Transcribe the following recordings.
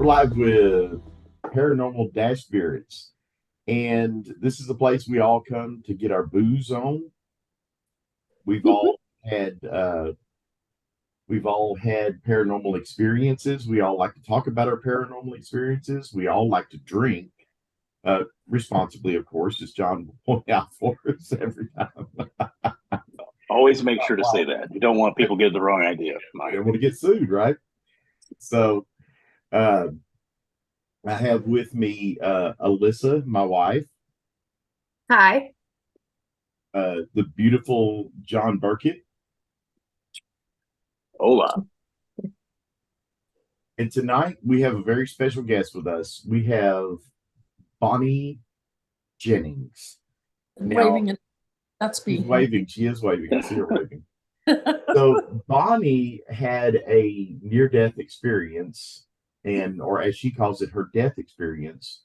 We're live with Paranormal-Spirits, and this is a place we all come to get our booze on. We've all had paranormal experiences. We all like to talk about our paranormal experiences. We all like to drink, responsibly, of course, as John will point out for us every time. Always make sure to say that. You don't want people to get the wrong idea. I don't want to get sued, right? So, I have with me Alyssa, my wife, Hi. the beautiful John Burkett, Hola. and tonight we have a very special guest with us. We have Bonnie Jennings. Now, Waving and that's she's me. waving. She is waving. I see her waving. So Bonnie had a near-death experience, or as she calls it, her death experience.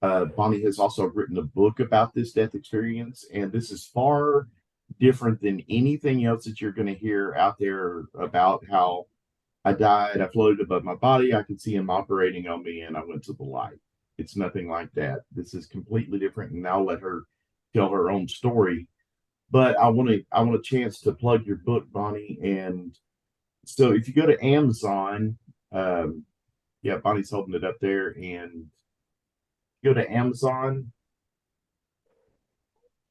Bonnie has also written a book about this death experience, and this is far different than anything else that you're going to hear out there about how I died, I floated above my body, I could see him operating on me, and I went to the light. It's nothing like that. This is completely different, and I'll let her tell her own story. But I want a chance to plug your book, Bonnie. And so if you go to Amazon, yeah, Bonnie's holding it up there, and go to Amazon.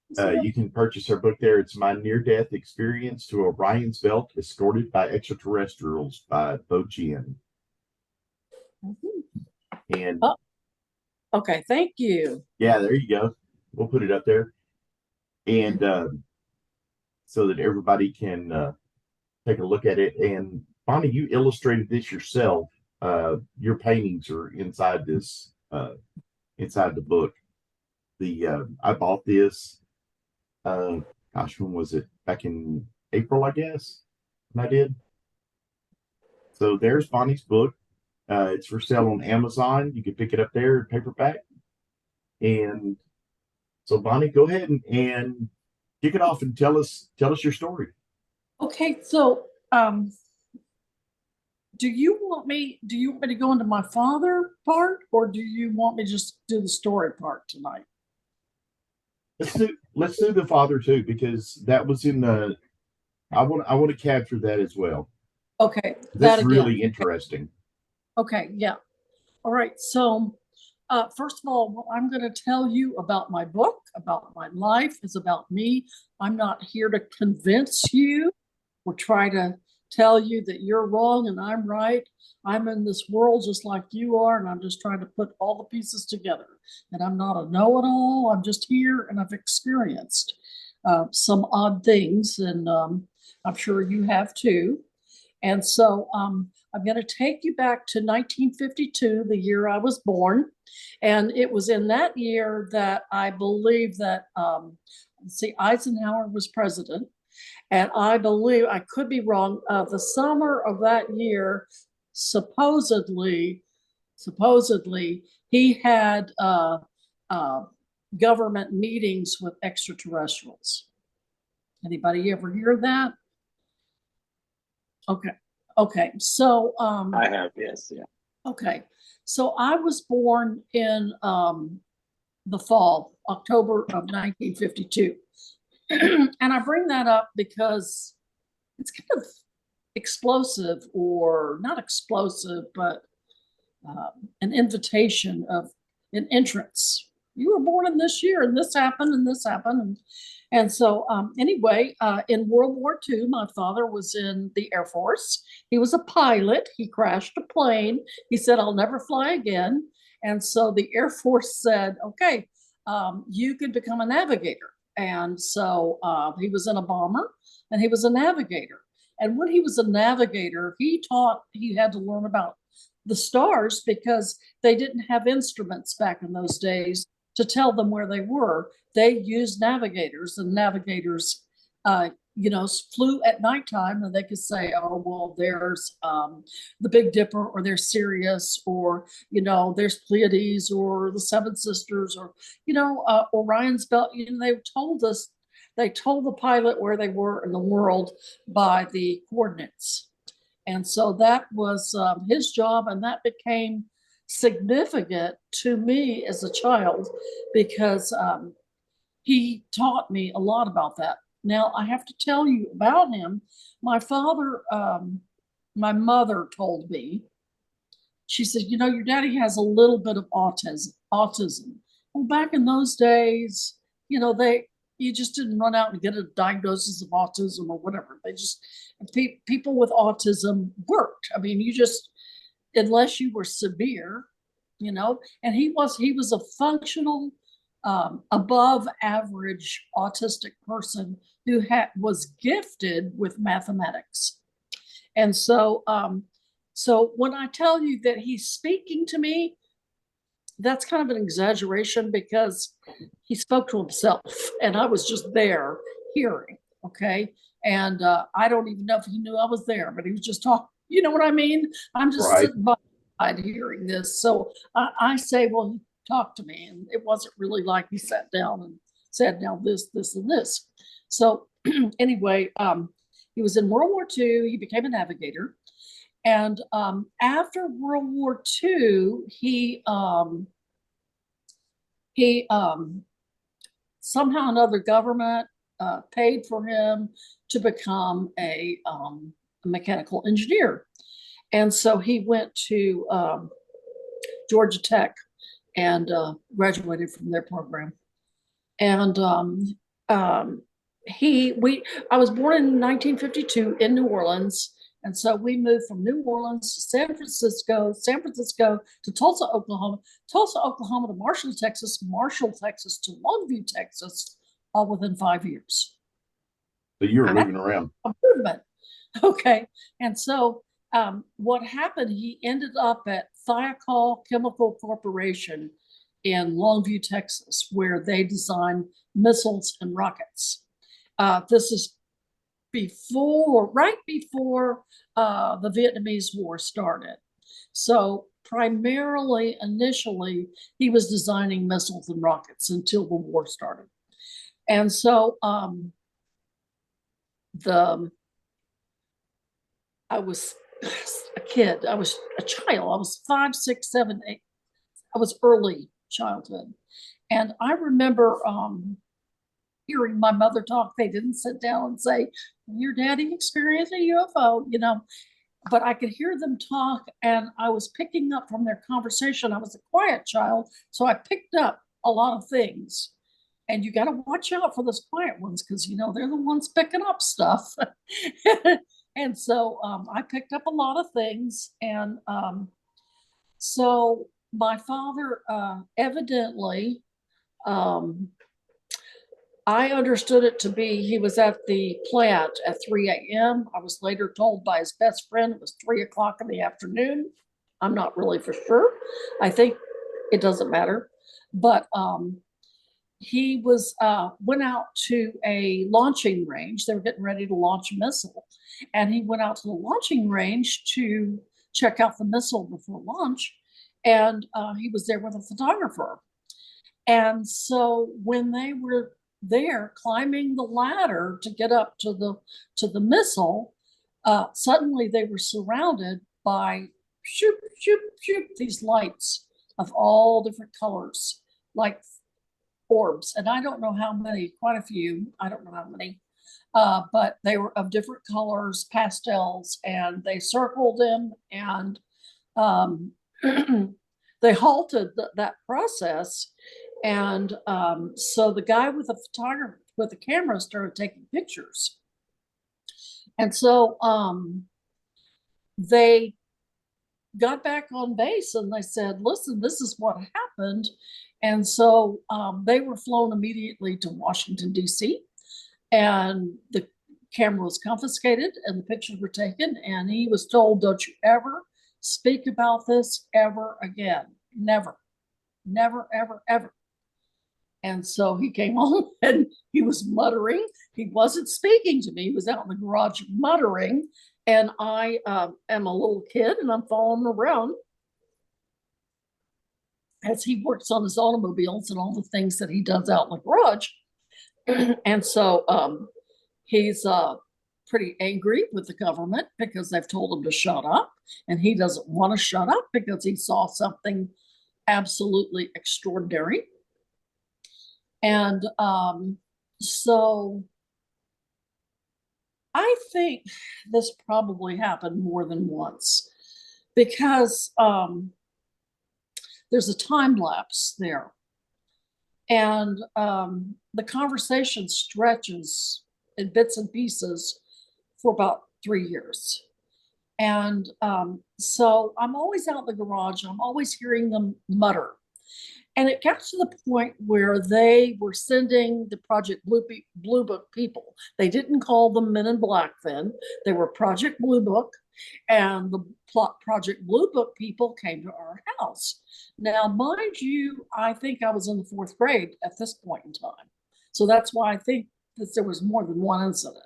You can purchase her book there. It's My Near-Death Experience to Orion's Belt, Escorted by Extraterrestrials by BoJenn. And okay, thank you. yeah, there you go. We'll put it up there. And so that everybody can take a look at it. And Bonnie, you illustrated this yourself. Your paintings are inside this, inside the book. I bought this. Gosh, when was it? Back in April, I guess. I did. So there's Bonnie's book. It's for sale on Amazon. You can pick it up there, paperback. And so, Bonnie, go ahead and kick it off and tell us your story. Okay, so do you want me to go into my father part, or do you want me to just do the story part tonight? Let's do the father too, because that was in the I want to capture that as well. Okay, That's really interesting. Okay, yeah. All right. So first of all, what I'm going to tell you about my book, about my life, is about me. I'm not here to convince you or try to tell you that you're wrong and I'm right. I'm in this world just like you are, and I'm just trying to put all the pieces together. And I'm not a know-it-all. I'm just here, and I've experienced some odd things, and I'm sure you have too. And so I'm going to take you back to 1952, the year I was born. And it was in that year that I believe that, Eisenhower was president. And I believe, I could be wrong, the summer of that year, supposedly, he had government meetings with extraterrestrials. Anybody ever hear that? Okay. So I have, yes, yeah. okay. So I was born in the fall, October of 1952. And I bring that up because it's kind of explosive, or not explosive, but an invitation of an entrance. You were born in this year, and this happened, and this happened. And so anyway, in World War II, my father was in the Air Force. He was a pilot. He crashed a plane. He said, I'll never fly again. And so the Air Force said, okay, you could become a navigator. And so he was in a bomber, and he was a navigator. And when he was a navigator, he had to learn about the stars, because they didn't have instruments back in those days to tell them where they were. They used navigators, and navigators, flew at nighttime, and they could say, oh, well, there's the Big Dipper, or there's Sirius, or, there's Pleiades, or the Seven Sisters, or, Orion's Belt. They told the pilot where they were in the world by the coordinates. And so that was his job, and that became significant to me as a child because he taught me a lot about that. Now, I have to tell you about him. My father, my mother told me, she said, you know, your daddy has a little bit of autism. Well, back in those days, you know, you just didn't run out and get a diagnosis of autism or whatever. They just, people with autism worked. I mean, you just, unless you were severe, you know, and he was a functional, above average autistic person who was gifted with mathematics. And so, so when I tell you that he's speaking to me, that's kind of an exaggeration because he spoke to himself and I was just there hearing. Okay. And I don't even know if he knew I was there, but he was just talking. You know what I mean? I'm just Right. sitting by hearing this. So I say, well, he talked to me, and it wasn't really like he sat down and said, now this, and this. So anyway, he was in World War II. He became a navigator. And after World War II, he somehow another government paid for him to become a mechanical engineer. And so he went to Georgia Tech and graduated from their program. And I was born in 1952 in New Orleans. And so we moved from New Orleans to San Francisco to Tulsa, Oklahoma to Marshall, Texas to Longview, Texas, all within 5 years. So you were moving around. Improvement. Okay. And so what happened, he ended up at Thiokol Chemical Corporation in Longview, Texas, where they design missiles and rockets. This is right before the Vietnamese War started. So primarily, initially, he was designing missiles and rockets until the war started. And so I was a kid. I was a child. I was 5, 6, 7, 8. I was early childhood. And I remember hearing my mother talk. They didn't sit down and say, your daddy experienced a UFO, you know, but I could hear them talk, and I was picking up from their conversation. I was a quiet child, so I picked up a lot of things. And you got to watch out for those quiet ones because, you know, they're the ones picking up stuff. And so I picked up a lot of things. And so my father evidently, I understood it to be he was at the plant at 3 a.m. I was later told by his best friend it was 3 o'clock in the afternoon. I'm not really for sure. I think it doesn't matter. But he was went out to a launching range. They were getting ready to launch a missile. And he went out to the launching range to check out the missile before launch. And he was there with a photographer. And so when they were there climbing the ladder to get up to the missile, suddenly they were surrounded by shoop, shoop, shoop, these lights of all different colors, like orbs. And I don't know how many, quite a few, I don't know how many, but they were of different colors, pastels, and they circled him, and they halted that process. And so the guy with the photographer with the camera started taking pictures. And so they got back on base and they said, listen, this is what happened. And so they were flown immediately to Washington, D.C. And the camera was confiscated and the pictures were taken. And he was told, don't you ever speak about this ever again. Never, never, ever, ever. And so he came home and he was muttering. He wasn't speaking to me. He was out in the garage muttering. And I am a little kid and I'm following him around as he works on his automobiles and all the things that he does out in the garage. And so he's pretty angry with the government because they've told him to shut up, and he doesn't want to shut up because he saw something absolutely extraordinary. And so I think this probably happened more than once because there's a time lapse there. And the conversation stretches in bits and pieces for about 3 years. And so I'm always out in the garage. I'm always hearing them mutter. And it got to the point where they were sending the Project Blue Book people. They didn't call them Men in Black then. They were Project Blue Book. And the Project Blue Book people came to our house. Now, mind you, I think I was in the 4th grade at this point in time. So that's why I think that there was more than one incident.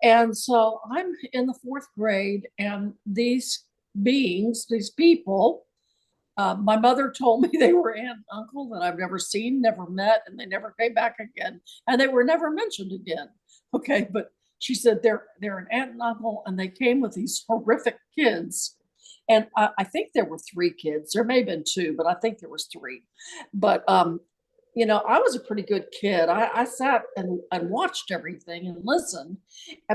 And so I'm in the 4th grade, and these beings, these people, my mother told me they were aunt and uncle that I've never seen, never met, and they never came back again. And they were never mentioned again. Okay, but she said they're an aunt and uncle, and they came with these horrific kids. And I think there were 3 kids. There may have been 2, but I think there was 3. But you know, I was a pretty good kid. I sat and watched everything and listened.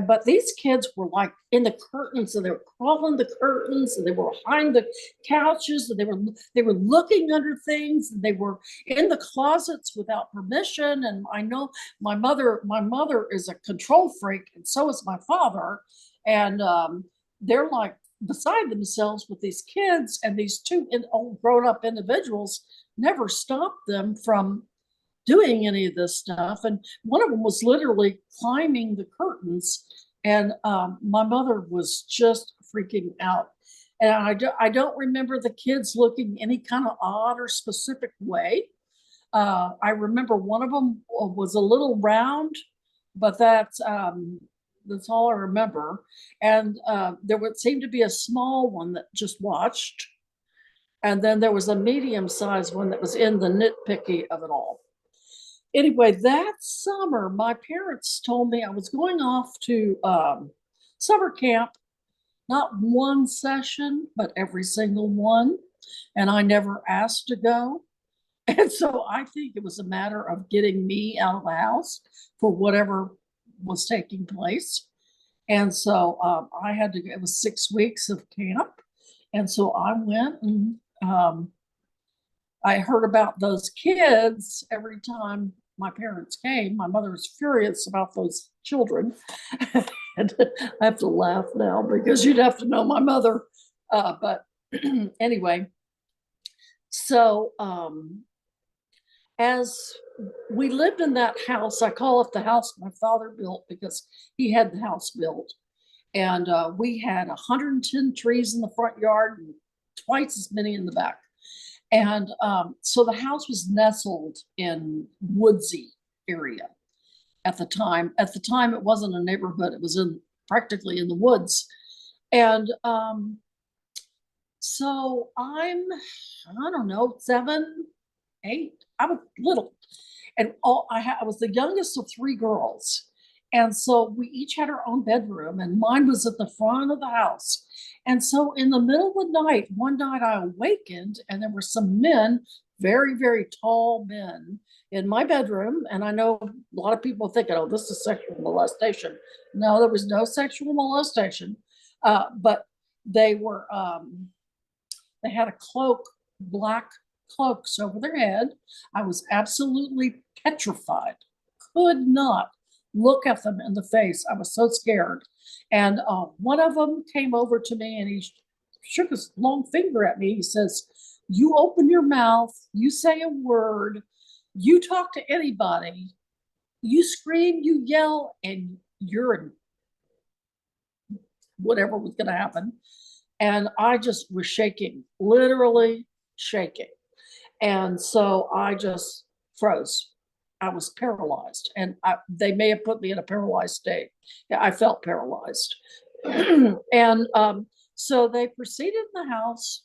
But these kids were like in the curtains, and they were crawling the curtains, and they were behind the couches, and they were looking under things, and they were in the closets without permission. And I know my mother is a control freak, and so is my father. And they're like beside themselves with these kids, and these 2 old grown-up individuals never stopped them from doing any of this stuff. And one of them was literally climbing the curtains, and my mother was just freaking out. And I don't remember the kids looking any kind of odd or specific way. I remember one of them was a little round, but that's all I remember. And there would seem to be a small one that just watched. And then there was a medium-sized one that was in the nitpicky of it all. Anyway, that summer, my parents told me I was going off to summer camp, not one session, but every single one. And I never asked to go. And so I think it was a matter of getting me out of the house for whatever was taking place. And so I had to, it was 6 weeks of camp. And so I went, and I heard about those kids every time my parents came. My mother was furious about those children. And I have to laugh now because you'd have to know my mother. But anyway, so as we lived in that house, I call it the house my father built because he had the house built. And we had 110 trees in the front yard and twice as many in the back. And so the house was nestled in woodsy area at the time. At the time, it wasn't a neighborhood. It was practically in the woods. And so I don't know, 7, 8, I was little. And I was the youngest of 3 girls. And so we each had our own bedroom, and mine was at the front of the house. And so in the middle of the night, one night I awakened, and there were some men, very, very tall men in my bedroom. And I know a lot of people thinking, oh, this is sexual molestation. No, there was no sexual molestation. But they were, they had a cloak, black cloaks over their head. I was absolutely petrified, could not look at them in the face. I was so scared. And one of them came over to me, and he shook his long finger at me. He says, you open your mouth, you say a word, you talk to anybody, you scream, you yell, and you're in whatever was going to happen. And I just was shaking, literally shaking. And so I just froze. I was paralyzed, and they may have put me in a paralyzed state. Yeah, I felt paralyzed. And so they proceeded in the house.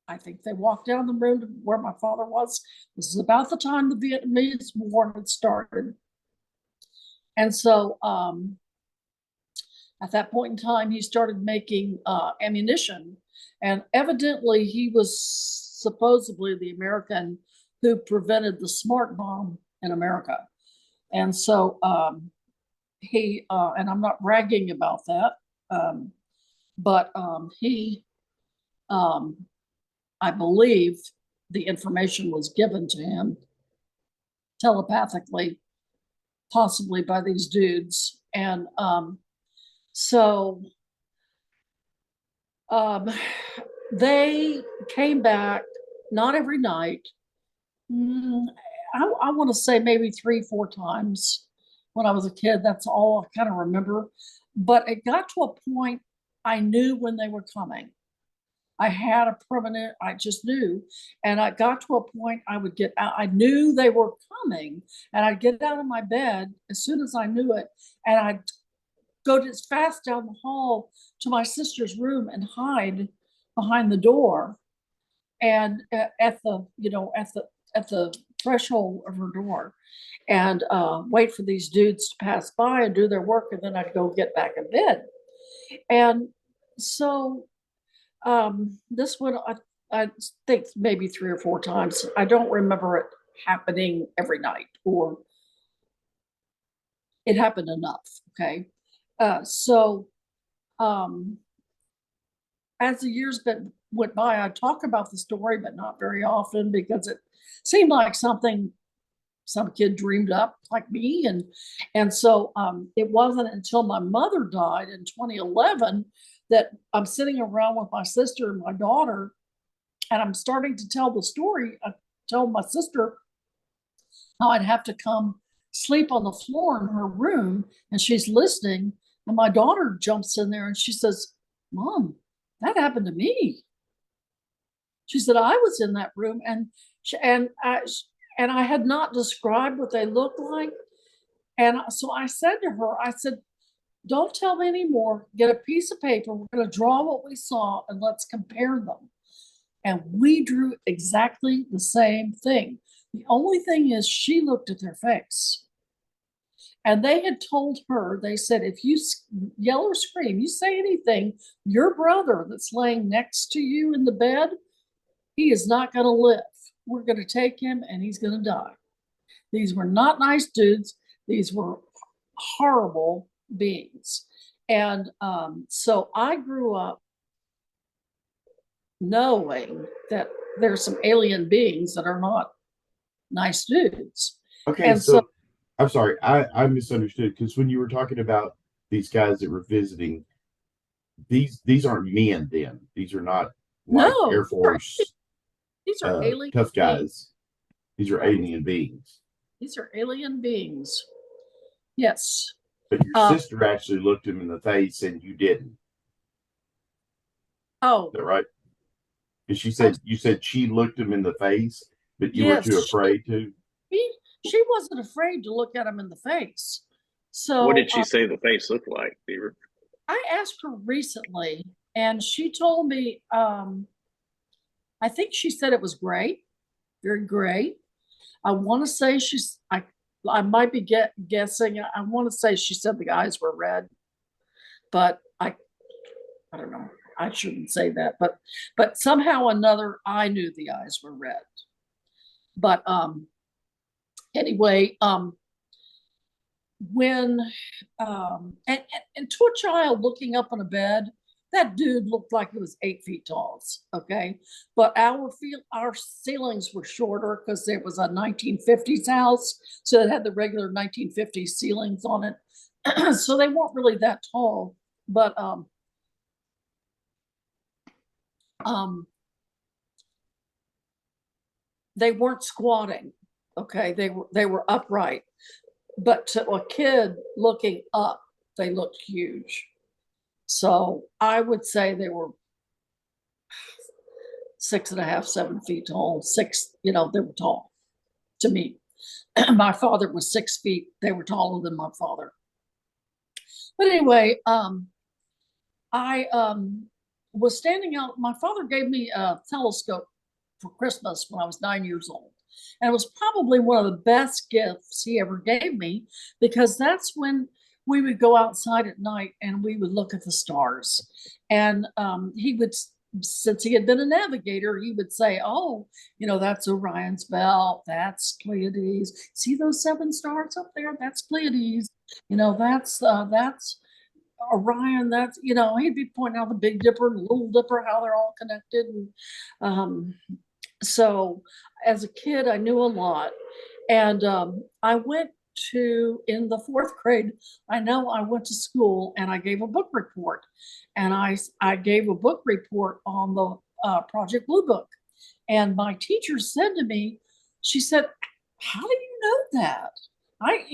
I think they walked down the room to where my father was. This is about the time the Vietnamese War had started. And so At that point in time, he started making ammunition, and evidently he was supposedly the American who prevented the smart bomb in America. And so he, and I'm not bragging about that, but he, I believe the information was given to him telepathically, possibly by these dudes. And so they came back, not every night. I want to say maybe 3-4 times when I was a kid. That's all I kind of remember. But it got to a point I knew when they were coming. I had a permanent, I just knew. And I got to a point I would get out. I knew they were coming, and I'd get out of my bed as soon as I knew it. And I'd go as fast down the hall to my sister's room and hide behind the door. And at the threshold of her door, and wait for these dudes to pass by and do their work, and then I'd go get back in bed. And so this one, I think maybe 3 or 4 times. I don't remember it happening every night, or it happened enough. Okay. So as the years went by, I talk about the story, but not very often, because it seemed like something some kid dreamed up like me. And so it wasn't until my mother died in 2011 that I'm sitting around with my sister and my daughter, and I'm starting to tell the story. I told my sister how I'd have to come sleep on the floor in her room, and she's listening. And my daughter jumps in there and she says, "Mom, that happened to me." She said, "I was in that room, and I had not described what they looked like." And so I said to her, I said, "Don't tell me anymore. Get a piece of paper. We're going to draw what we saw, and let's compare them." And we drew exactly the same thing. The only thing is, she looked at their face. And they had told her, they said, "If you yell or scream, you say anything, your brother that's laying next to you in the bed, he is not going to live. We're going to take him, and he's going to die." These were not nice dudes. These were horrible beings. And so I grew up knowing that there's some alien beings that are not nice dudes. Okay, And so I'm sorry, I misunderstood, because when you were talking about these guys that were visiting, these aren't men then. These are not like no, Air Force these are alien tough guys. beings. These are alien beings. These are alien beings. Yes. But your sister actually looked him in the face and you didn't. Oh, Is that right? Because you said she looked him in the face, but you were too afraid to. She wasn't afraid to look at him in the face. So what did she say the face looked like, Beaver? I asked her recently, and she told me, I think she said it was gray, very gray. I want to say I might be guessing. I want to say she said the eyes were red, but I don't know. I shouldn't say that, but somehow or another, I knew the eyes were red. But anyway, when and to a child looking up on a bed, that dude looked like he was 8 feet tall. Okay, but our ceilings were shorter because it was a 1950s house, so it had the regular 1950s ceilings on it, so they weren't really that tall. But they weren't squatting. Okay, they were upright. But to a kid looking up, they looked huge. So I would say they were 6.5, 7 feet tall. They were tall to me. My father was 6 feet. They were taller than my father. But anyway, I was standing out. My father gave me a telescope for Christmas when I was 9 years old. And it was probably one of the best gifts he ever gave me, because that's when we would go outside at night and we would look at the stars. And he would, since he had been a navigator, he would say, "Oh, that's Orion's belt. That's Pleiades. See those 7 stars up there? That's Pleiades. That's Orion. That's," he'd be pointing out the Big Dipper and Little Dipper, how they're all connected. And so as a kid, I knew a lot. And I went in the 4th grade, I went to school and I gave a book report. And I gave a book report on the Project Blue Book. And my teacher said to me, she said, "How do you know that?" I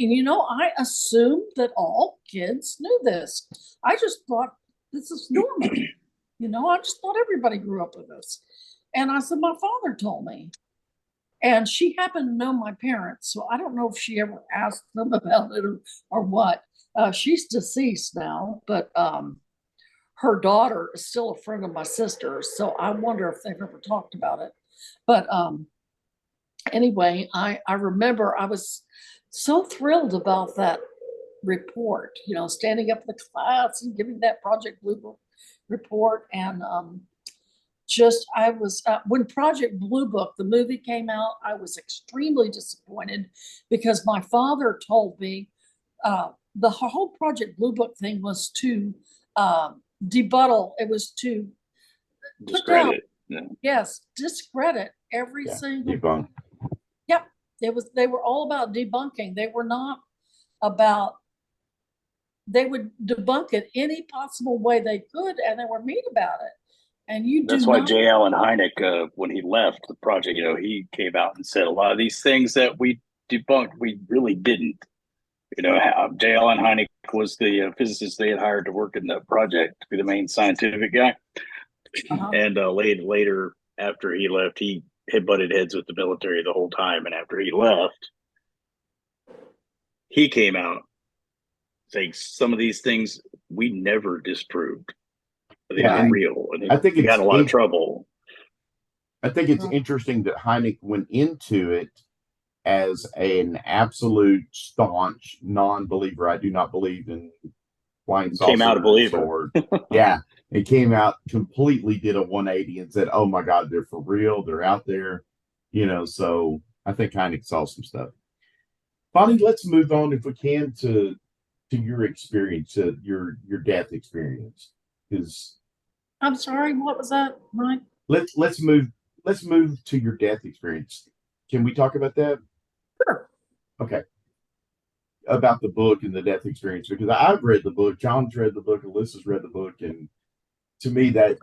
assumed that all kids knew this. I just thought this is normal. I just thought everybody grew up with this. And I said, "My father told me." And she happened to know my parents. So I don't know if she ever asked them about it or what. She's deceased now, but her daughter is still a friend of my sister's. So I wonder if they've ever talked about it. But anyway, I remember I was so thrilled about that report, standing up in the class and giving that Project Blue Book report. And I was, when Project Blue Book, the movie came out, I was extremely disappointed because my father told me the whole Project Blue Book thing was to debuttal. It was to Discredit. Yes, discredit every single. Debunk. Yep, they were all about debunking. They were not about. They would debunk it any possible way they could, and they were mean about it. And that's why J. Allen Hynek, when he left the project, he came out and said a lot of these things that we debunked, we really didn't. J. Allen Hynek was the physicist they had hired to work in the project to be the main scientific guy. And later, after he left, he had butted heads with the military the whole time. And after he left, he came out saying some of these things we never disproved. They're not real. And I think he got a lot of trouble. I think it's interesting that Hynek went into it as an absolute staunch non-believer. I do not believe in flying saucers. Came out a believer. Yeah, it came out completely, did a 180 and said, "Oh my God, they're for real. They're out there." So I think Hynek saw some stuff. Bonnie, let's move on if we can to your experience, your death experience. Because I'm sorry, what was that, Mike? Let's move to your death experience. Can we talk about that? Sure. Okay. About the book and the death experience, because I've read the book, John's read the book, Alyssa's read the book, and to me that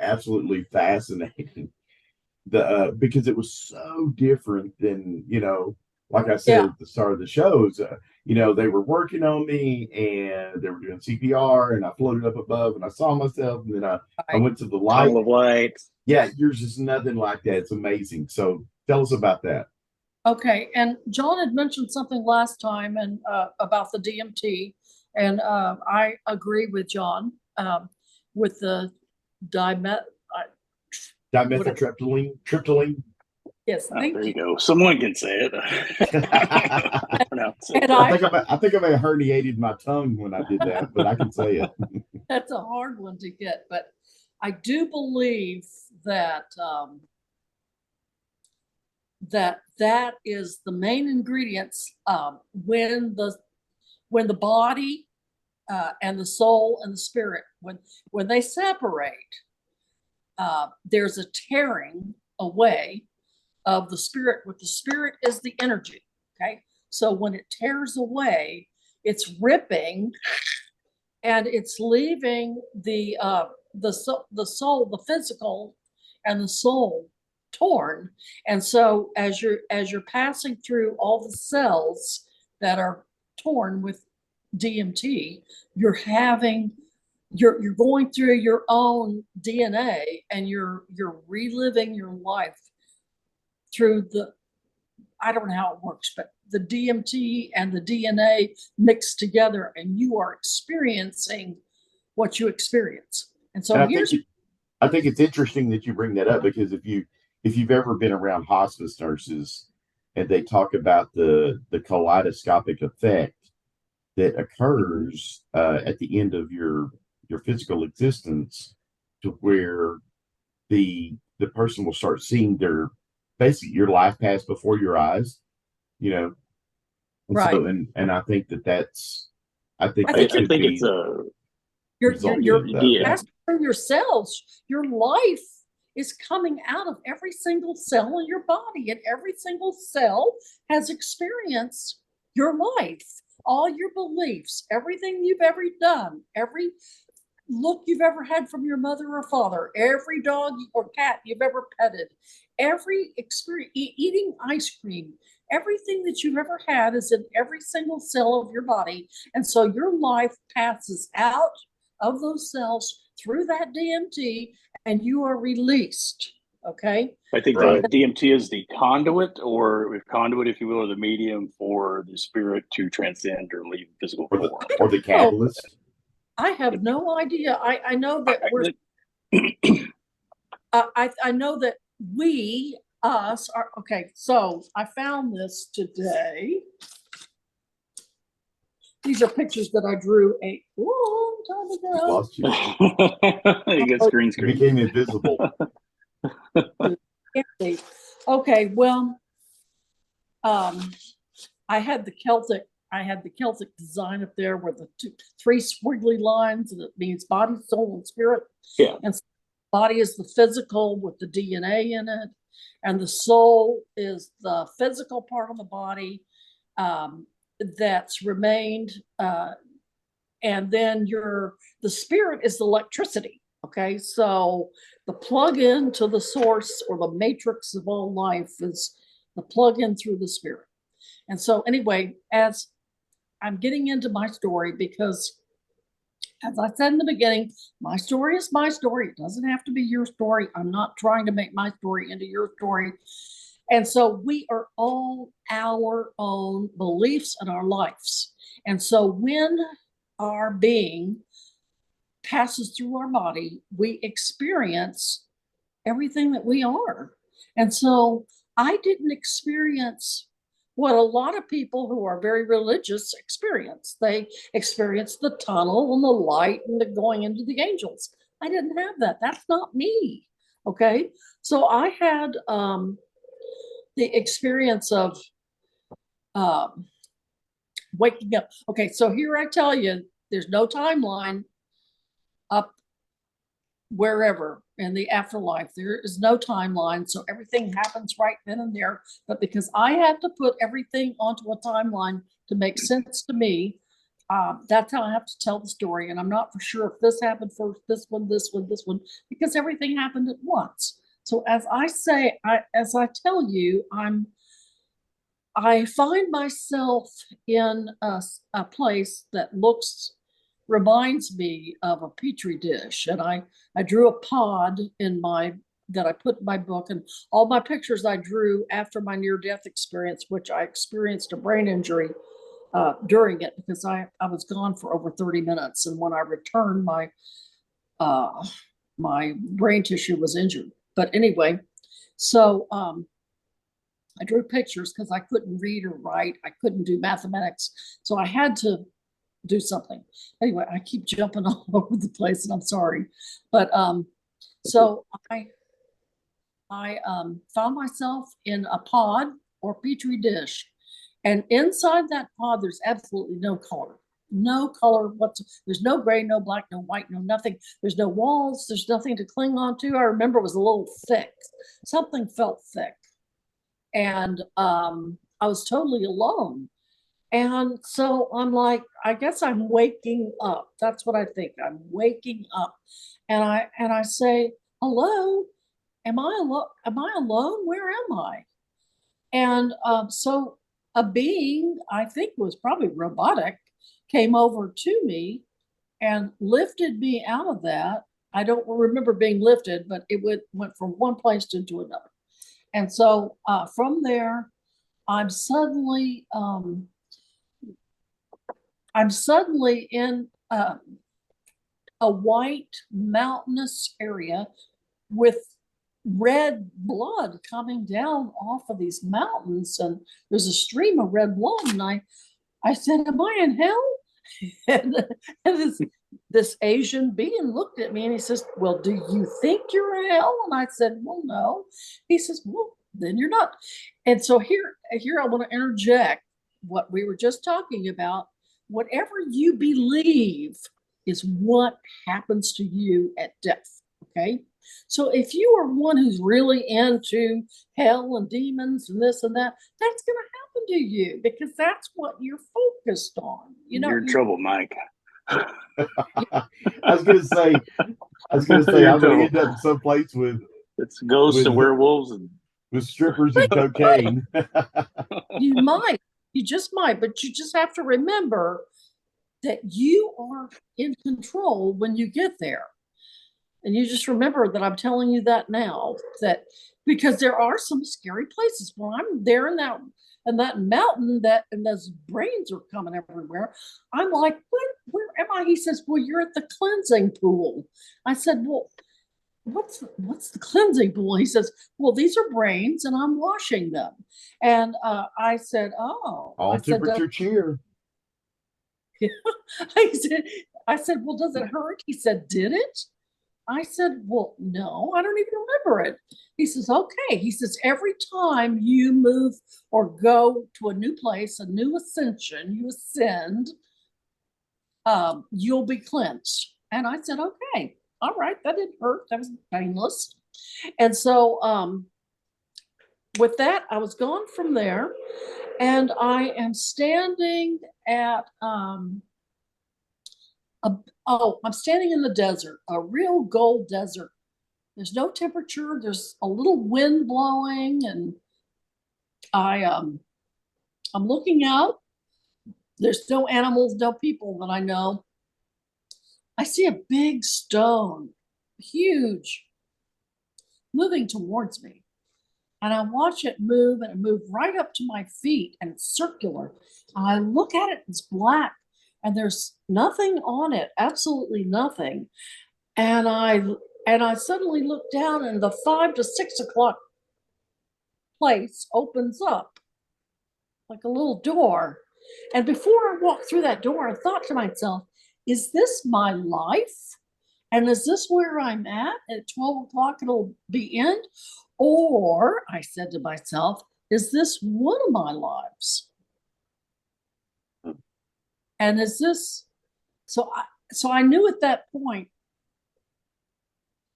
absolutely fascinating. Because it was so different than, like I said at the start of the shows, they were working on me and they were doing CPR and I floated up above and I saw myself and then I went to the light. Tunnel of light. Yeah, yours is nothing like that. It's amazing. So tell us about that. Okay, and John had mentioned something last time and about the DMT, and I agree with John with the dimethyltryptamine. Yes, there you go. Someone can say it. I think I may have herniated my tongue when I did that, but I can say it. That's a hard one to get, but I do believe that that is the main ingredients when the body and the soul and the spirit, when they separate, there's a tearing away of the spirit. What the spirit is the energy. Okay, so when it tears away, it's ripping, and it's leaving the soul, the physical, and the soul torn. And so as you're passing through all the cells that are torn with DMT, you're going through your own DNA and you're reliving your life through I don't know how it works, but the DMT and the DNA mixed together, and you are experiencing what you experience. And so I think it's interesting that you bring that up, because if you've ever been around hospice nurses and they talk about the kaleidoscopic effect that occurs at the end of your physical existence, to where the person will start seeing their basically your life pass before your eyes, you know. And Right. so and I think that's I think I that think I could think it's be a you're result of yeah. passing through your cells. Your life is coming out of every single cell in your body, and every single cell has experienced your life, all your beliefs, everything you've ever done, every look you've ever had from your mother or father, every dog or cat you've ever petted, every experience, eating ice cream, everything that you've ever had is in every single cell of your body. And so your life passes out of those cells through that DMT, and you are released. Okay. I think right. the DMT is the conduit, or conduit, if you will, or the medium for the spirit to transcend or leave physical or the form. or the Oh, catalyst. I have no idea. I know that we're I know that we, us, are okay. So I found this today. These are pictures that I drew a long time ago. Lost you. You get screen You screen. became invisible. Okay, well, I had the Celtic design up there with the three squiggly lines, and it means body, soul, and spirit. Yeah. And body is the physical with the DNA in it, and the soul is the physical part of the body that's remained, and then the spirit is the electricity. Okay, so the plug-in to the source or the matrix of all life is the plug-in through the spirit. And so anyway, as I'm getting into my story, because as I said in the beginning, my story is my story. It doesn't have to be your story. I'm not trying to make my story into your story. And so we are all our own beliefs and our lives. And so when our being passes through our body, we experience everything that we are. And so I didn't experience what a lot of people who are very religious experience. They experience the tunnel and the light and the going into the angels. I didn't have that. That's not me. Okay. So I had the experience of waking up. Okay. So here I tell you, there's no timeline up wherever in the afterlife. There is no timeline, so everything happens right then and there. But because I had to put everything onto a timeline to make sense to me, that's how I have to tell the story. And I'm not for sure if this happened first, this one, because everything happened at once. So as I say, as I tell you, I find myself in a place that reminds me of a petri dish, and I drew a pod that I put in my book, and all my pictures I drew after my near-death experience, which I experienced a brain injury during it, because I was gone for over 30 minutes, and when I returned, my brain tissue was injured. But anyway, so I drew pictures because I couldn't read or write. I couldn't do mathematics, so I had to do something. Anyway, I keep jumping all over the place, and I'm sorry. But so I found myself in a pod or petri dish, and inside that pod, there's absolutely no color. No color whatsoever. There's no gray, no black, no white, no nothing. There's no walls. There's nothing to cling on to. I remember it was a little thick. Something felt thick. And I was totally alone. And so I'm like, I guess I'm waking up. That's what I think. I'm waking up. And I say, hello, am I alone? Am I alone? Where am I? And so a being, I think was probably robotic, came over to me and lifted me out of that. I don't remember being lifted, but it went from one place into another. And so from there, I'm suddenly in a white mountainous area with red blood coming down off of these mountains, and there's a stream of red blood. And I said, "Am I in hell?" And, this Asian being looked at me and he says, well, do you think you're in hell? And I said, well, no. He says, well, then you're not. And so here I want to interject what we were just talking about. Whatever you believe is what happens to you at death. Okay. So if you are one who's really into hell and demons and this and that, that's going to happen to you because that's what you're focused on. You know, you're in trouble, Mike. I was gonna say, You're I'm gonna in end trouble. up someplace with It's ghosts and werewolves and strippers and cocaine. you might, you just might, but you just have to remember that you are in control when you get there. And you just remember that I'm telling you that now, that because there are some scary places. When I'm there in that mountain, and those brains are coming everywhere, I'm like, where am I? He says, well, you're at the cleansing pool. I said, well, what's the cleansing pool? He says, well, these are brains and I'm washing them. And I said, oh. All temperature cheer. I said, well, does it hurt? He said, did it? I said, well, no, I don't even remember it. He says, okay. He says, every time you move or go to a new place, a new ascension, you ascend, you'll be cleansed. And I said, okay, all right, that didn't hurt. That was painless. And so with that, I was gone from there. And I am standing at I'm standing in the desert, a real gold desert. There's no temperature. There's a little wind blowing, and I'm looking out. There's no animals, no people that I know. I see a big stone, huge, moving towards me. And I watch it move, and it moved right up to my feet, and it's circular. I look at it, it's black. And there's nothing on it, absolutely nothing. And I suddenly look down, and the 5 to 6 o'clock place opens up like a little door. And before I walked through that door, I thought to myself, is this my life? And is this where I'm at 12 o'clock it'll be end? Or I said to myself, is this one of my lives? And is this, so I knew at that point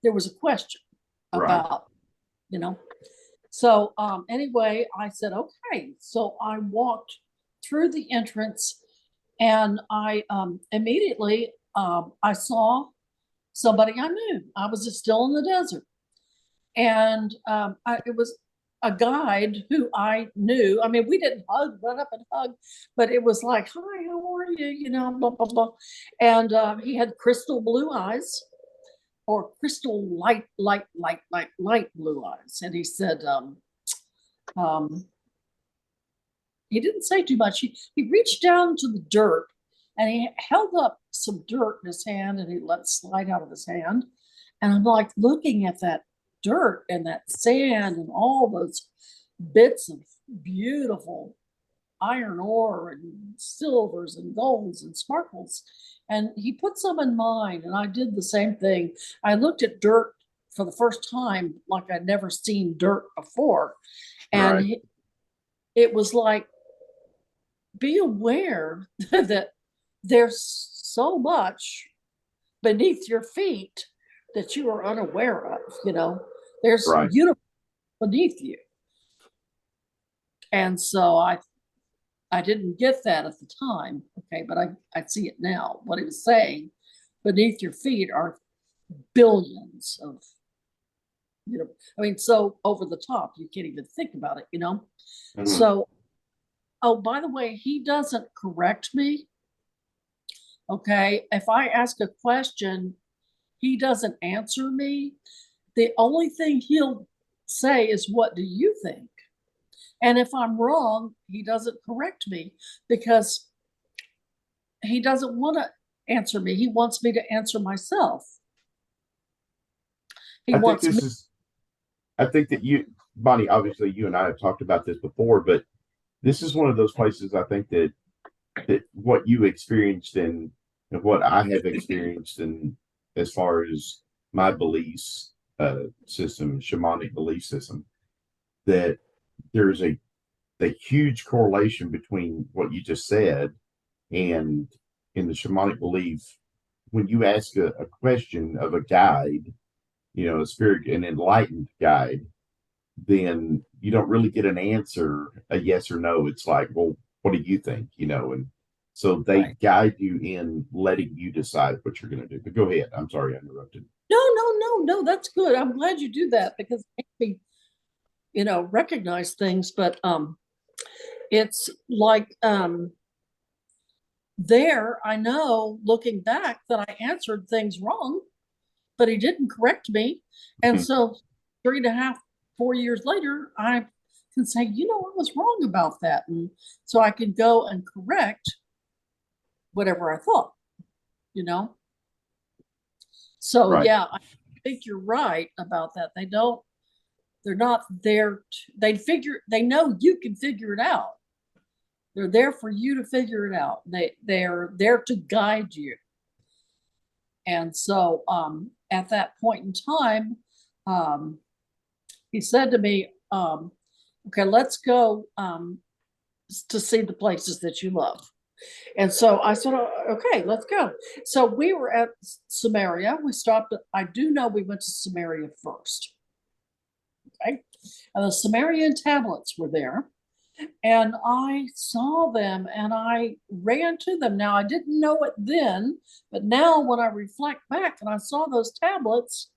there was a question about, So anyway, I said, okay. So I walked through the entrance, and I immediately I saw somebody I knew. I was just still in the desert. And it was a guide who I knew. I mean, we didn't run up and hug, but it was like, hi, how are you? Blah, blah, blah. And he had crystal blue eyes, or crystal light blue eyes. And he said, he didn't say too much. He reached down to the dirt, and he held up some dirt in his hand, and he let it slide out of his hand. And I'm like looking at that dirt and that sand and all those bits of beautiful iron ore and silvers and golds and sparkles. And he put some in mine, and I did the same thing. I looked at dirt for the first time like I'd never seen dirt before. And it was like, be aware that there's so much beneath your feet that you are unaware of. There's a universe beneath you. And so I didn't get that at the time, okay, but I see it now. What he was saying, beneath your feet are billions of, so over the top, you can't even think about it, Mm-hmm. So, oh, by the way, he doesn't correct me. Okay, if I ask a question, he doesn't answer me. The only thing he'll say is, what do you think? And if I'm wrong, he doesn't correct me because he doesn't want to answer me. He wants me to answer myself. I think that you, Bonnie, obviously you and I have talked about this before, but this is one of those places I think that that what you experienced and what I have experienced in as far as my beliefs system, shamanic belief system, that there's a huge correlation between what you just said and in the shamanic belief. When you ask a question of a guide, a spirit, an enlightened guide, then you don't really get an answer, a yes or no. It's like, well, what do you think? And so they Right. guide you in letting you decide what you're going to do. But go ahead. I'm sorry I interrupted. No, that's good. I'm glad you do that because it makes me, recognize things. But it's like there, I know looking back that I answered things wrong, but he didn't correct me. And so 3.5, 4 years later, I can say, I was wrong about that. And so I can go and correct whatever I thought, you know? So Right. yeah, I think you're right about that. They're not there. They know you can figure it out. They're there for you to figure it out. They're there to guide you. And so at that point in time, he said to me, okay, let's go to see the places that you love. And so I said, oh, okay, let's go. So we were at Samaria. We stopped. I do know we went to Samaria first. Okay. And the Sumerian tablets were there. And I saw them and I ran to them. Now, I didn't know it then, but now when I reflect back and I saw those tablets,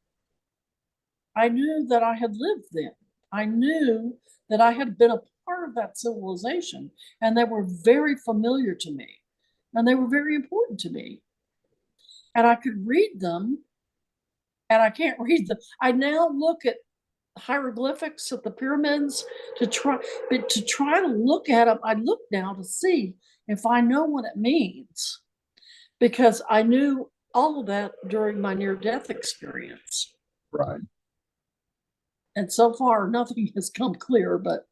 I knew that I had lived then. I knew that I had been a part of that civilization, and they were very familiar to me, and they were very important to me. And I could read them, and I can't read them. I now look at hieroglyphics at the pyramids to try to look at them. I look now to see if I know what it means, because I knew all of that during my near-death experience. Right. And so far, nothing has come clear, but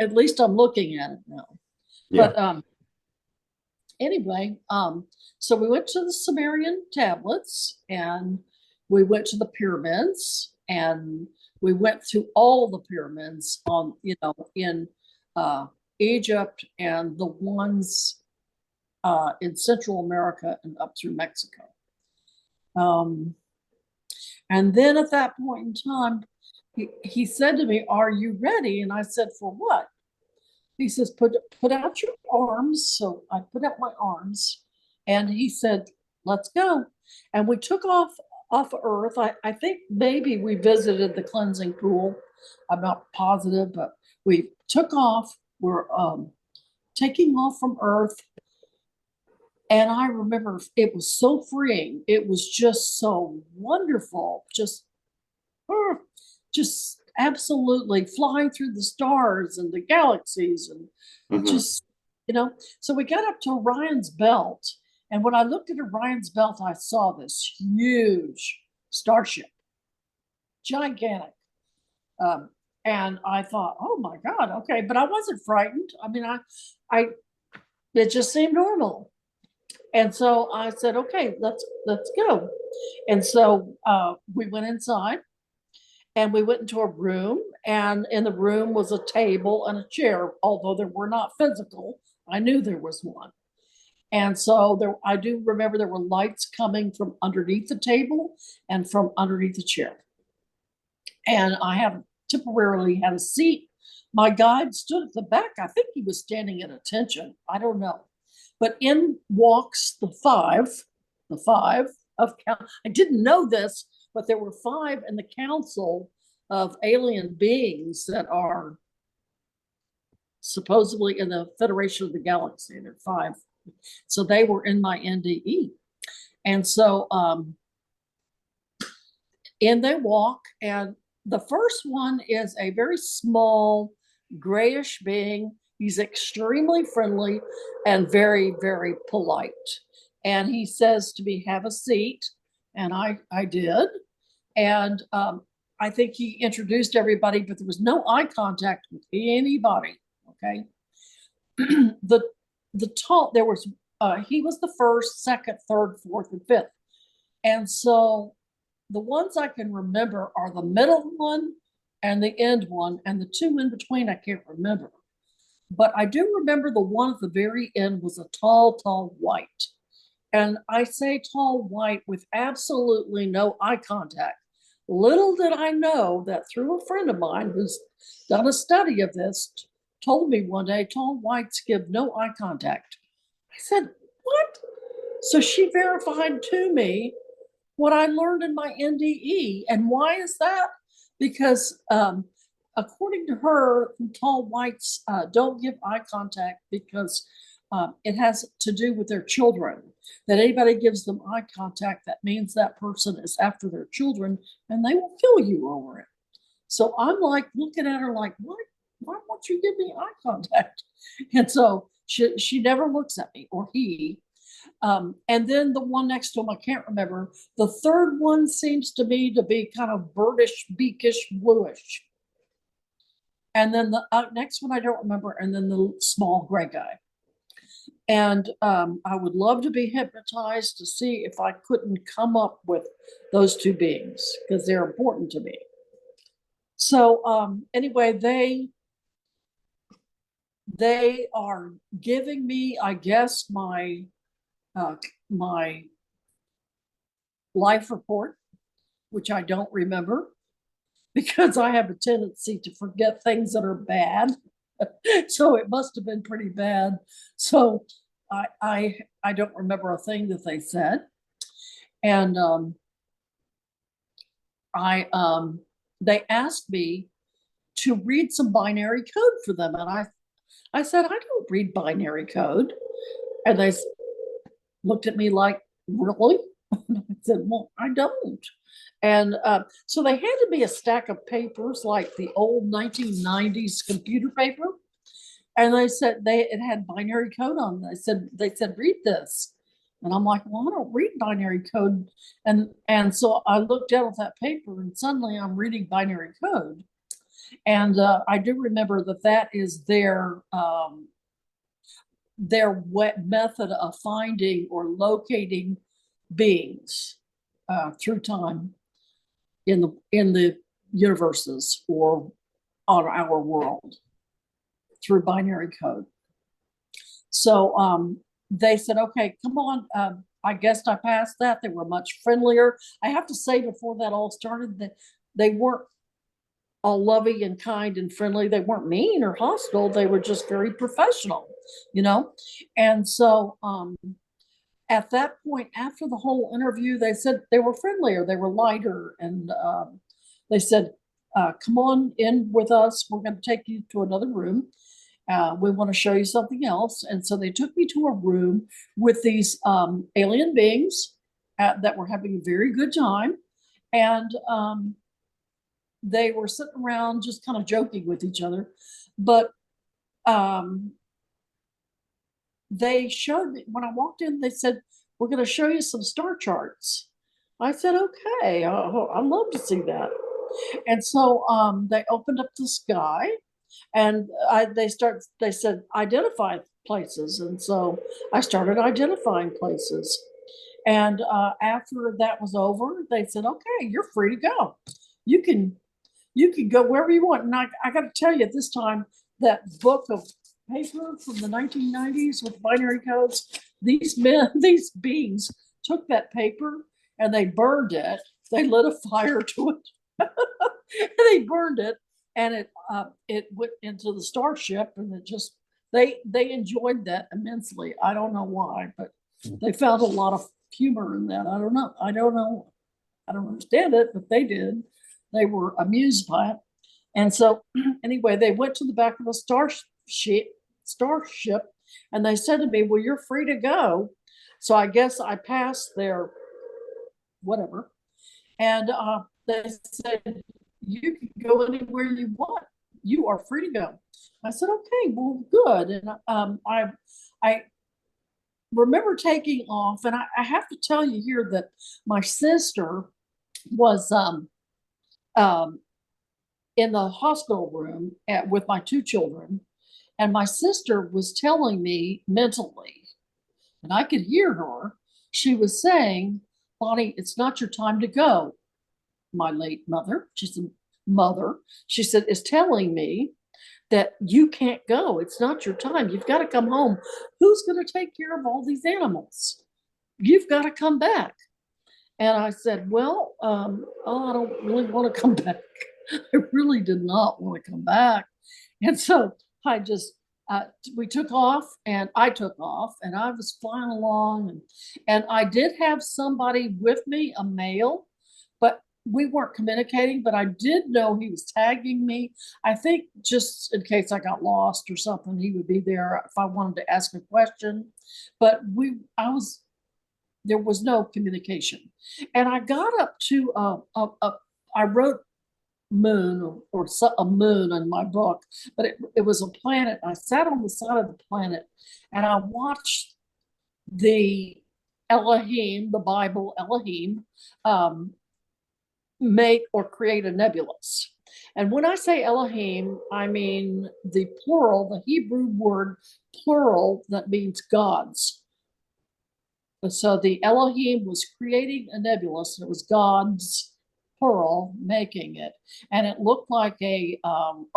at least I'm looking at it now. Yeah. But anyway, so we went to the Sumerian tablets and we went to the pyramids and we went through all the pyramids in Egypt and the ones in Central America and up through Mexico. And then at that point in time, he said to me, "Are you ready?" And I said, "For what?" He says, put out your arms. So I put out my arms and he said, "Let's go." And we took off Earth. I think maybe we visited the cleansing pool. I'm not positive, but we took off. We're taking off from Earth. And I remember it was so freeing. It was just so wonderful. Just absolutely flying through the stars and the galaxies and just, so we got up to Orion's belt. And when I looked at Orion's belt, I saw this huge starship, gigantic. And I thought, oh my God, okay. But I wasn't frightened. I mean, it just seemed normal. And so I said, okay, let's go. And so we went inside. And we went into a room, and in the room was a table and a chair, although they were not physical. I knew there was one. And so I do remember there were lights coming from underneath the table and from underneath the chair. And I have temporarily had a seat. My guide stood at the back. I think he was standing at attention. I don't know. But in walks the five of count. I didn't know this, but there were 5 in the council of alien beings that are supposedly in the Federation of the Galaxy. There are 5. So they were in my NDE. And so in they walk, and the first one is a very small grayish being. He's extremely friendly and very, very polite. And he says to me, "Have a seat." And I did. And I think he introduced everybody, but there was no eye contact with anybody. Okay. there was, he was the first, second, third, fourth, and fifth. And so the ones I can remember are the middle one and the end one, and the two in between I can't remember. But I do remember the one at the very end was a tall, tall white. And I say tall white with absolutely no eye contact. Little did I know that through a friend of mine who's done a study of this, told me one day tall whites give no eye contact. I said, what? So she verified to me what I learned in my NDE. And why is that? Because according to her, tall whites don't give eye contact because it has to do with their children. That anybody gives them eye contact, that means that person is after their children and they will kill you over it. So I'm like looking at her like, what? Why won't you give me eye contact? And so she never looks at me, or he. And then the one next to him, I can't remember. The third one seems to me to be kind of birdish, beakish, bluish. And then the next one I don't remember. And then the small gray guy. And I would love to be hypnotized to see if I couldn't come up with those two beings because they're important to me. So anyway, they are giving me, I guess, my life report, which I don't remember because I have a tendency to forget things that are bad. So it must have been pretty bad. So I don't remember a thing that they said. And they asked me to read some binary code for them. And I said, I don't read binary code. And they looked at me like, really? And I said, well, I don't. And so they handed me a stack of papers like the old 1990s computer paper. And they said it had binary code on it. They said, read this. And I'm like, well, I don't read binary code. And so I looked down at that paper and suddenly I'm reading binary code. And I do remember that is their method of finding or locating beings through time in the universes or on our world through binary code. So they said, okay, come on. I guessed I passed that. They were much friendlier. I have to say, before that all started, that they weren't all loving and kind and friendly. They weren't mean or hostile. They were just very professional, you know? And so at that point, after the whole interview, they said they were friendlier, they were lighter. And they said, come on in with us. We're going to take you to another room. We want to show you something else. And so they took me to a room with these alien beings that were having a very good time. And they were sitting around just kind of joking with each other. But they showed me, when I walked in, they said, we're going to show you some star charts. I said, okay, I'd love to see that. And so they opened up the sky and they said, identify places. And so I started identifying places. And after that was over, they said, okay, you're free to go. You can go wherever you want. And I got to tell you, at this time, that book of paper from the 1990s with binary codes, these beings took that paper and they burned it. They lit a fire to it. And they burned it, and it went into the starship, and it just they enjoyed that immensely. I don't know why, but they found a lot of humor in that. I don't know. I don't understand it, but they did. They were amused by it. And so anyway, they went to the back of the starship, and they said to me, well, you're free to go. So I guess I passed their whatever. And they said, you can go anywhere you want. You are free to go. I said, okay, well, good. And I remember taking off, and I have to tell you here that my sister was in the hospital room with my two children, And my sister was telling me mentally, and I could hear her. She was saying, Bonnie, it's not your time to go. My late mother, she's a mother, she said, is telling me that you can't go. It's not your time. You've got to come home. Who's going to take care of all these animals? You've got to come back. And I said, well, oh, I don't really want to come back. I really did not want to come back. And so I just, we took off and I took off and I was flying along. And I did have somebody with me, a male, but we weren't communicating, but I did know he was tagging me. I think just in case I got lost or something, he would be there if I wanted to ask a question. But there was no communication. And I got up to, I wrote moon or a moon in my book, but it was a planet. I sat on the side of the planet and I watched the Elohim, the Bible Elohim, make or create a nebulous. And when I say Elohim, I mean the plural, the Hebrew word plural that means gods. So the Elohim was creating a nebulous, and it was gods, plural, making it. And it looked like a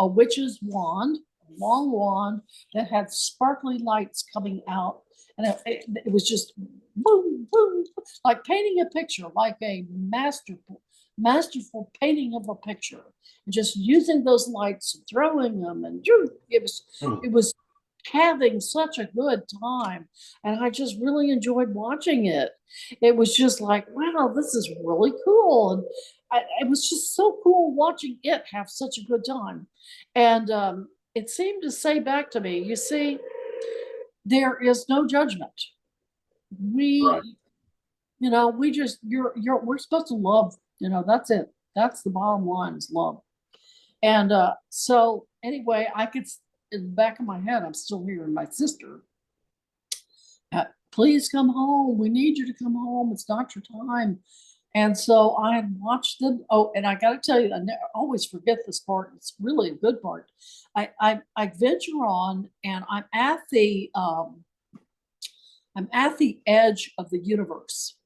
witch's wand, a long wand that had sparkly lights coming out. And it was just boom, boom, like painting a picture, like a masterful painting of a picture, and just using those lights and throwing them, and it was having such a good time, and I just really enjoyed watching it. It was just like, wow, this is really cool, and it was just so cool watching it have such a good time. And it seemed to say back to me, you see, there is no judgment. Right. We just we're supposed to love. That's it. That's the bottom line, is love. And so anyway, I could, in the back of my head, I'm still hearing my sister, please come home. We need you to come home. It's not your time. And so I had watched them. Oh, and I got to tell you, I always forget this part. It's really a good part. I venture on, and I'm at the edge of the universe.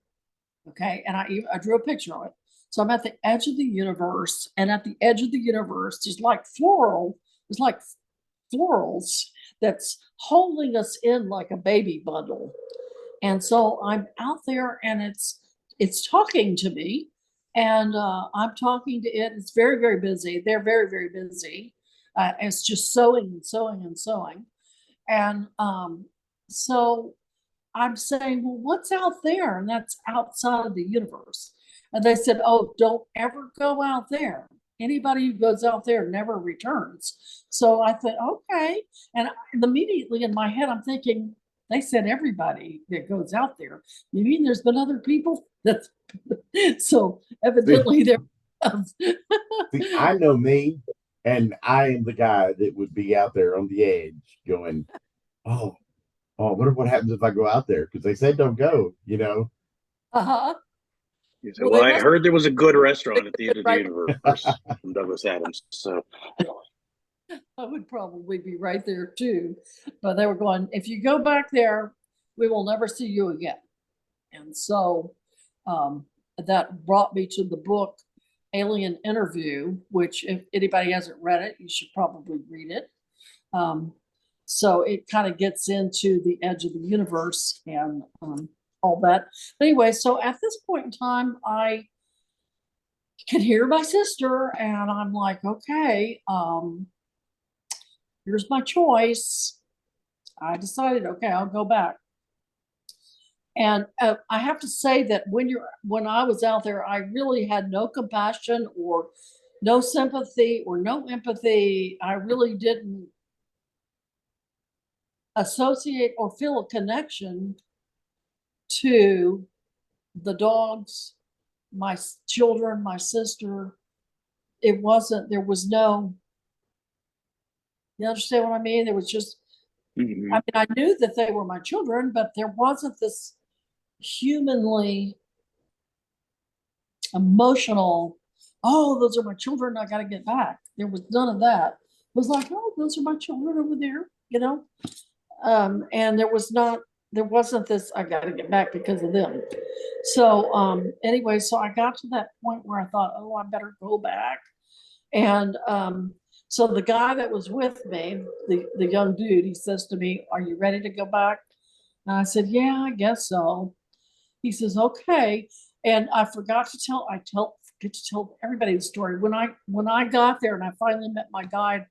Okay, and I drew a picture of it. So I'm at the edge of the universe, and at the edge of the universe, there's like florals that's holding us in like a baby bundle. And so I'm out there, and it's talking to me, and I'm talking to it. It's very, very busy. They're very, very busy. It's just sewing and sewing and sewing. And so I'm saying, well, what's out there? And that's outside of the universe. And they said, oh, don't ever go out there. Anybody who goes out there never returns. So I thought, okay. And immediately in my head, I'm thinking, they said everybody that goes out there. You mean there's been other people? So evidently there. See, I know me, and I am the guy that would be out there on the edge going, oh, I wonder what happens if I go out there, because they said don't go, Uh-huh. You said, well, I heard there was a good restaurant at the end of the universe from Douglas Adams. So I would probably be right there too. But they were going, if you go back there, we will never see you again. And so that brought me to the book Alien Interview, which if anybody hasn't read it, you should probably read it. So it kind of gets into the edge of the universe and all that. But anyway, so at this point in time, I could hear my sister, and I'm like, okay, here's my choice. I decided, okay, I'll go back. And I have to say that when I was out there, I really had no compassion or no sympathy or no empathy. I really didn't associate or feel a connection to the dogs, my children, my sister. There was no, you understand what I mean? There was just, mm-hmm. I mean, I knew that they were my children, but there wasn't this humanly emotional, oh, those are my children, I got to get back. There was none of that. It was like, oh, those are my children over there. you know? And there wasn't this, I got to get back because of them. So anyway, so I got to that point where I thought, oh, I better go back. And so the guy that was with me, the young dude, he says to me, are you ready to go back? And I said, yeah, I guess so. He says, okay. And I forgot to tell, get to tell everybody the story. When I got there and I finally met my guide,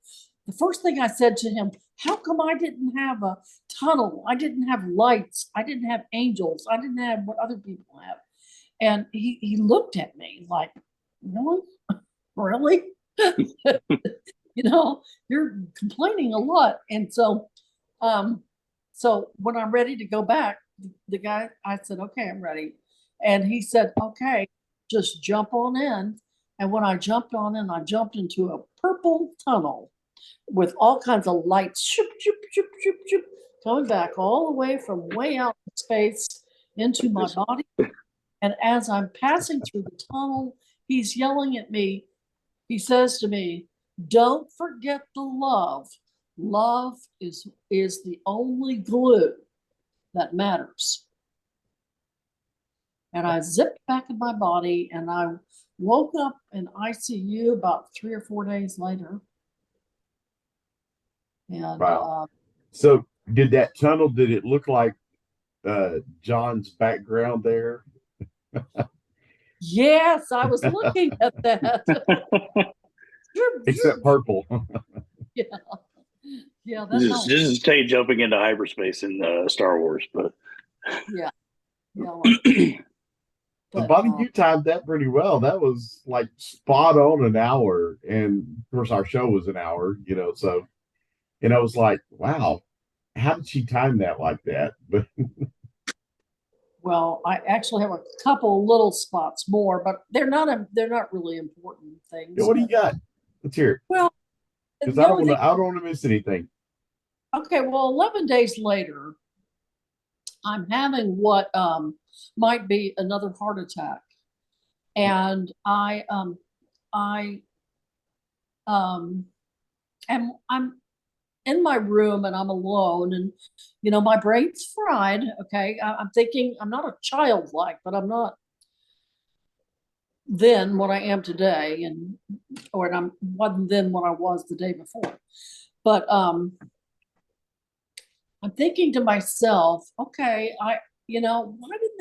the first thing I said to him, how come I didn't have a tunnel? I didn't have lights. I didn't have angels. I didn't have what other people have. And he looked at me like, really? Really? You know, you're complaining a lot. And so when I'm ready to go back, the guy, I said, okay, I'm ready. And he said, okay, just jump on in. And when I jumped on in, I jumped into a purple tunnel with all kinds of lights, shoop, shoop, shoop, shoop, shoop, coming back all the way from way out in space into my body. And as I'm passing through the tunnel, he's yelling at me. He says to me, don't forget the love. Love is the only glue that matters. And I zipped back in my body and I woke up in ICU about 3 or 4 days later. And wow. So did that tunnel, did it look like John's background there? Yes, I was looking at that. Except purple. Yeah. Yeah, this is Tay jumping into hyperspace in Star Wars, but yeah. Yeah. But Bonnie, you timed that pretty well. That was like spot on an hour. And of course, our show was an hour, you know. So, and I was like, wow, how did she time that like that? But well, I actually have a couple little spots more, but they're not really important things. Yeah, what do you got? Let's hear it. Well, because I don't want to miss anything. Okay, well, 11 days later, I'm having what might be another heart attack, and I'm in my room and I'm alone, and you know my brain's fried. Okay, I'm thinking I'm not a childlike, but I'm not then what I am today, or I wasn't then what I was the day before, but I'm thinking to myself, okay, why didn't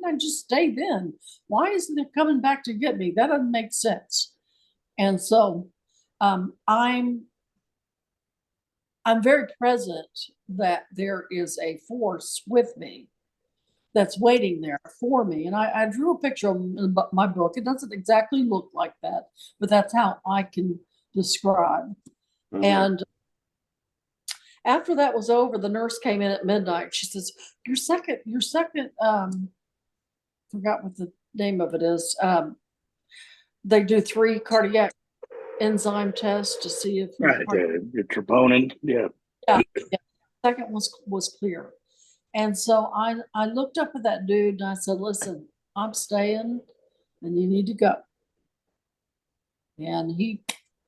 I just stay then? Why isn't it coming back to get me? That doesn't make sense. And so I'm very present that there is a force with me that's waiting there for me. And I drew a picture in my book. It doesn't exactly look like that, but that's how I can describe. Mm-hmm. And after that was over, the nurse came in at midnight. She says, your second, forgot what the name of it is. They do 3 cardiac enzyme tests to see if your troponin. Yeah. Second was clear. And so I looked up at that dude and I said, listen, I'm staying and you need to go. And he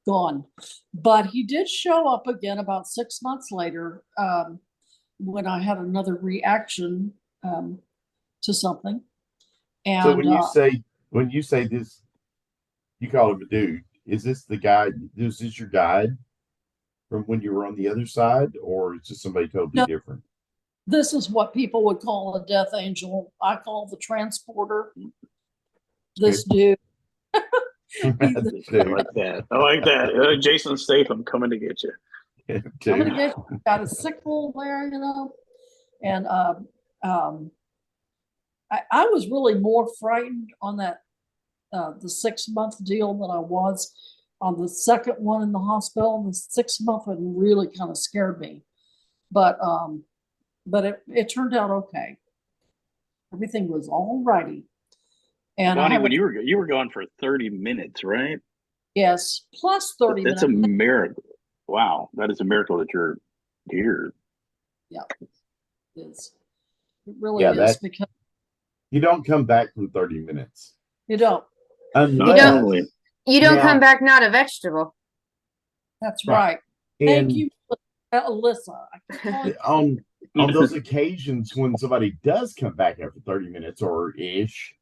gone. But he did show up again about 6 months later when I had another reaction to something. And so when you say this, you call him a dude. Is this the guy? Is this your guide from when you were on the other side, or is this somebody totally different? This is what people would call a death angel. I call the transporter. This dude. I like that. Jason Statham coming to get you. Coming to get you. Got a sickle there, you know. And I was really more frightened on that the 6-month deal than I was on the second one in the hospital. The 6-month one really kind of scared me, but it turned out okay. Everything was all righty. And Bonnie, when you were gone for 30 minutes, right? Yes, plus 30 minutes. That's a miracle. Wow, that is a miracle that you're here. Yeah, it is. It really is, because you don't come back from 30 minutes. You don't. Unless, you don't come back not a vegetable. That's right. And Thank you. Alyssa. I keep calling On those occasions when somebody does come back after 30 minutes or ish,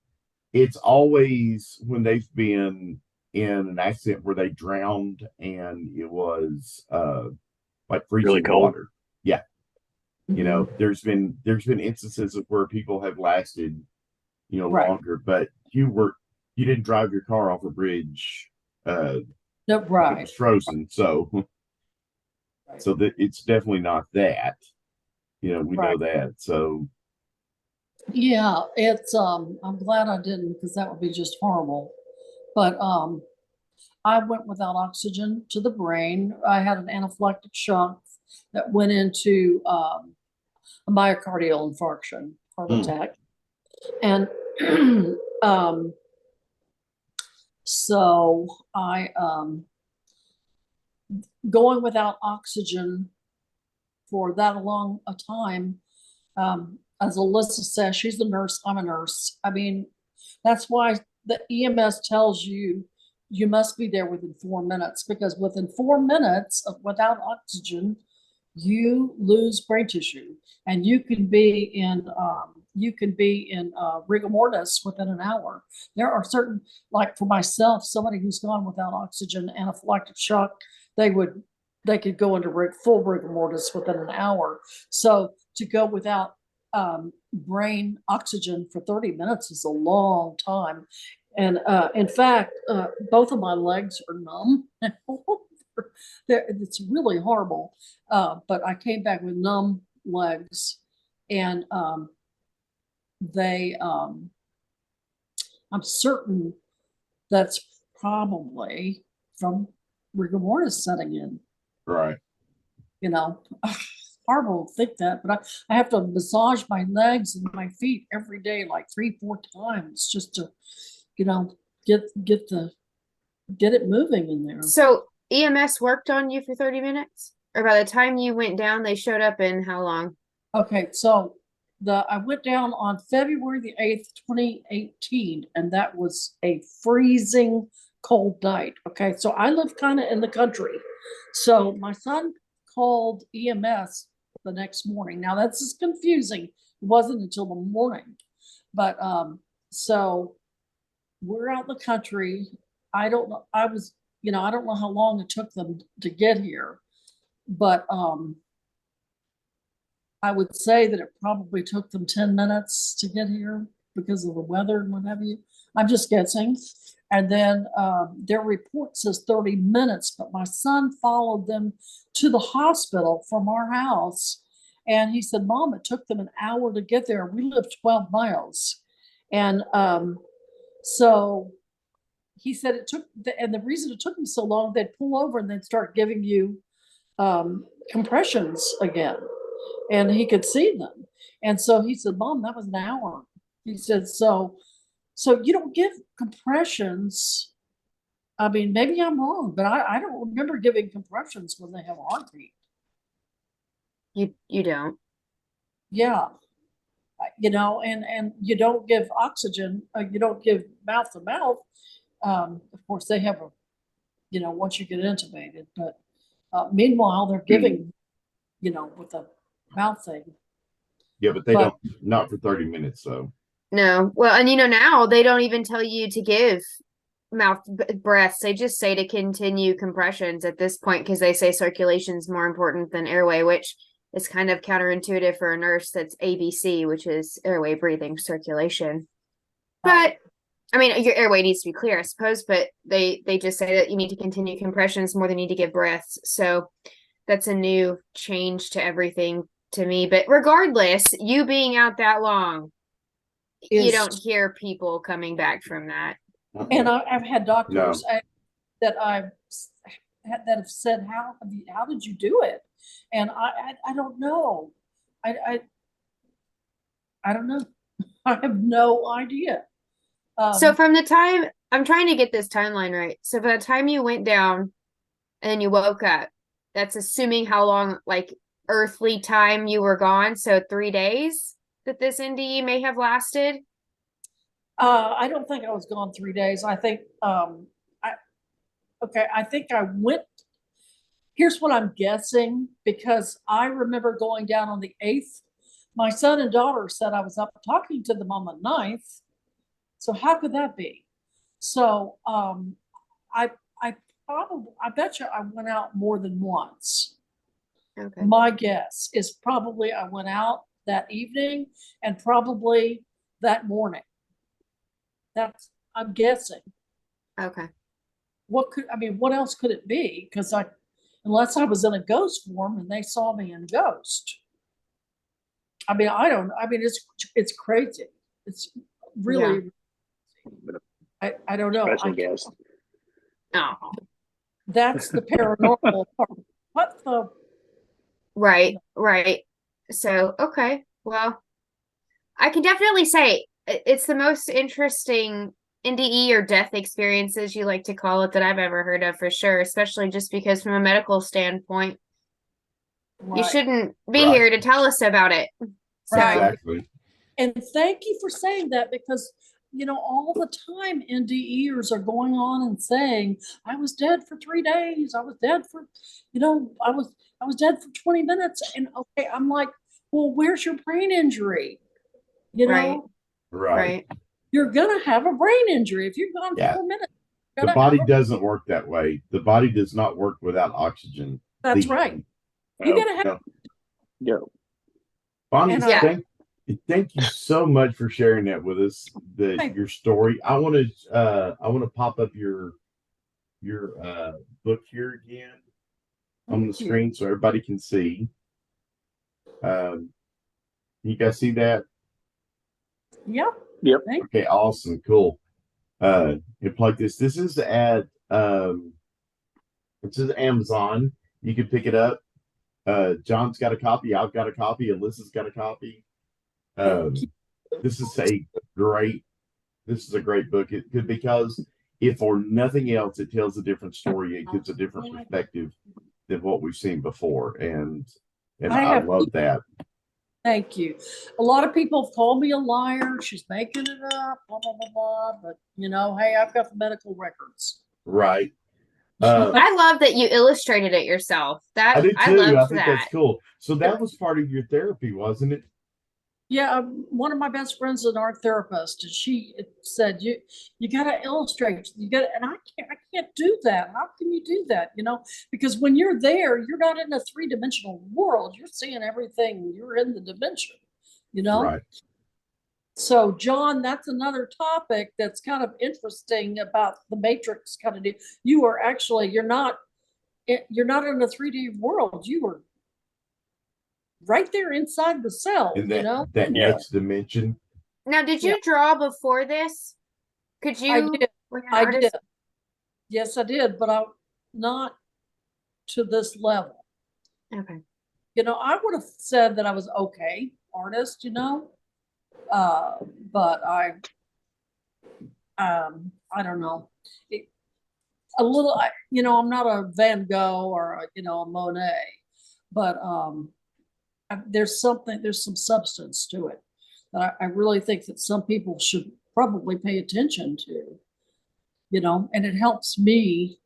it's always when they've been in an accident where they drowned and it was like freezing Really cold. water. Yeah. You know, there's been instances of where people have lasted, Right. longer, but you didn't drive your car off a bridge. It right. was frozen, so that it's definitely not that. We know that. So Yeah, it's I'm glad I didn't, because that would be just horrible. But I went without oxygen to the brain. I had an anaphylactic shock that went into a myocardial infarction, heart attack. And so I going without oxygen for that long a time, as Alyssa says, she's a nurse, I'm a nurse. I mean, that's why the EMS tells you you must be there within 4 minutes, because within 4 minutes without oxygen, you lose brain tissue, and you can be in rigor mortis within an hour. There are certain, like for myself, somebody who's gone without oxygen, anaphylactic shock, they could go into full rigor mortis within an hour. So to go without brain oxygen for 30 minutes is a long time. And in fact, both of my legs are numb. It's really horrible. But I came back with numb legs, and I'm certain that's probably from rigor mortis setting in. right. Horrible to think that, but I have to massage my legs and my feet every day, like 3-4 times, just to, get it moving in there. So EMS worked on you for 30 minutes? Or by the time you went down, they showed up in how long? Okay, so I went down on February the 8th, 2018, and that was a freezing cold night. Okay, so I live kind of in the country. So my son called EMS the next morning. Now that's just confusing. It wasn't until the morning. But so we're out in the country. I don't know. I don't know how long it took them to get here, but I would say that it probably took them 10 minutes to get here because of the weather and what have you. I'm just guessing. And then their report says 30 minutes, but my son followed them to the hospital from our house. And he said, Mom, it took them an hour to get there. We live 12 miles. And so he said and the reason it took them so long, they'd pull over and they'd start giving you compressions again. And he could see them. And so he said, Mom, that was an hour. He said, so you don't give compressions. I mean, maybe I'm wrong, but I don't remember giving compressions when they have a heartbeat. You don't. Yeah. And you don't give oxygen. You don't give mouth to mouth. Of course, they have once you get intubated, but meanwhile, they're giving, with a mouth thing. Yeah, but they don't, not for 30 minutes, though. No. Well, and now they don't even tell you to give mouth breaths. They just say to continue compressions at this point, because they say circulation is more important than airway, which is kind of counterintuitive for a nurse. That's ABC, which is airway, breathing, circulation. But I mean, your airway needs to be clear, I suppose, but they just say that you need to continue compressions more than you need to give breaths. So that's a new change to everything to me. But regardless, you being out that long, you don't hear people coming back from that. And I've had doctors that have said, how did you do it? And I don't know. I don't know. I have no idea. So from the time, I'm trying to get this timeline right. So by the time you went down and then you woke up, that's assuming how long, like earthly time you were gone. So 3 days that this NDE may have lasted. I don't think I was gone 3 days. I think I think I went Here's what I'm guessing, because I remember going down on the 8th. My son and daughter said I was up talking to them on the 9th. So how could that be? So I I bet you I went out more than once. Okay. My guess is probably I went out that evening and probably that morning. I'm guessing. Okay. What else could it be? Because unless I was in a ghost form and they saw me in ghost. I don't, it's crazy. It's really, I don't know. Special guest. Oh. That's the paranormal part. What the? Right, right. So, okay. Well, I can definitely say it's the most interesting NDE or death experiences, you like to call it, that I've ever heard of, for sure, especially just because from a medical standpoint, you Right. shouldn't be Right. here to tell us about it. So, Right. Exactly. And thank you for saying that, because all the time NDEers are going on and saying, I was dead for 3 days. I was dead for, I was dead for 20 minutes. And okay, I'm like, well, where's your brain injury? Right. Right. You're gonna have a brain injury if you've gone Yeah. 4 minutes. The body doesn't work that way. The body does not work without oxygen. That's right. You gotta have. Yeah. Bonnie, And thank you so much for sharing that with us. Your story. I want to pop up your book here again on the screen so everybody can see. You guys see that? Yep. Yep. Okay, awesome, cool. And plug this. This is at it's at Amazon. You can pick it up. John's got a copy. I've got a copy. Alyssa's got a copy. This is a great book. Because if for nothing else, it tells a different story. It gives a different perspective than what we've seen before, and I love that. Thank you. A lot of people have called me a liar. She's making it up, blah blah blah blah. But hey, I've got the medical records. Right. I love that you illustrated it yourself. I do too. I think that. that's cool. So that was part of your therapy, wasn't it? Yeah, one of my best friends is an art therapist, and she said, "You got to illustrate. You got," and I can't do that. How can you do that? Because when you're there, you're not in a 3-dimensional world. You're seeing everything. You're in the dimension. Right. So, John, that's another topic that's kind of interesting about the Matrix kind of deal. You are actually you're not in a 3D world. You were right there inside the cell, In that next dimension. Now, did you draw before this? Could you? I did. Like an I artist? did. Yes, I did, but not to this level. Okay. I would have said that I was okay artist, but I don't know. I'm not a Van Gogh or a Monet, but there's some substance to it that I really think that some people should probably pay attention to, and it helps me